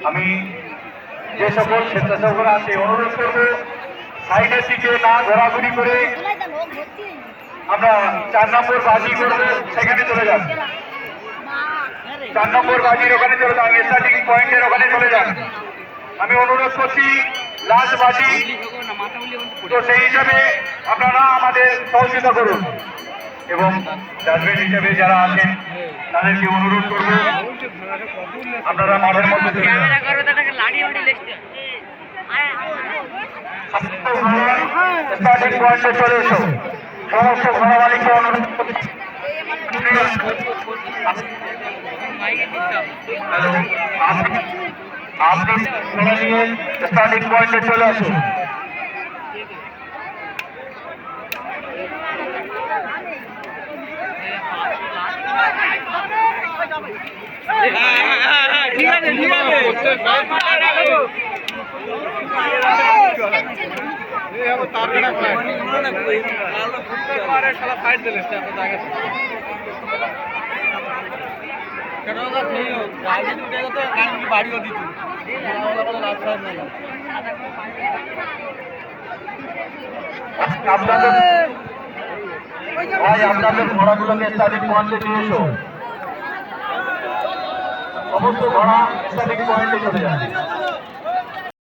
আমি যে সকল স্বেচ্ছাসেবকরা আছে অনুরোধ করবো সাইডের দিকে না ঘোরাঘুরি করে আমরা 4 নম্বর বাজি করবো, সেখানে চলে যান। 4 নম্বর বাজির ওখানে চলে যান, স্টার্টিং পয়েন্টের ওখানে চলে যান। আমি অনুরোধ করছি লাস্ট বাজি, তো সেই হিসাবে আপনারা আমাদের সহযোগিতা করুন এবং ডাস্টবিন হিসেবে যারা আছেন তাদেরকে অনুরোধ করবো আপনারা মাঠের মধ্যে চলে যান। স্টার্টিং পয়েন্টে চলে এসো। সমস্ত ঘোড়া মালিককে অনুরোধ করছি আপনি ঘোড়া নিয়ে স্টার্টিং পয়েন্টে চলে আসুন। ঠিক আছে ঠিক আছে বাড়িও দিত আপনাদের ঘোড়াগুলোকে স্টার্টিং পয়েন্টে নিয়ে এসো। সমস্ত ঘোড়া স্টার্টিং পয়েন্টে চলে যান।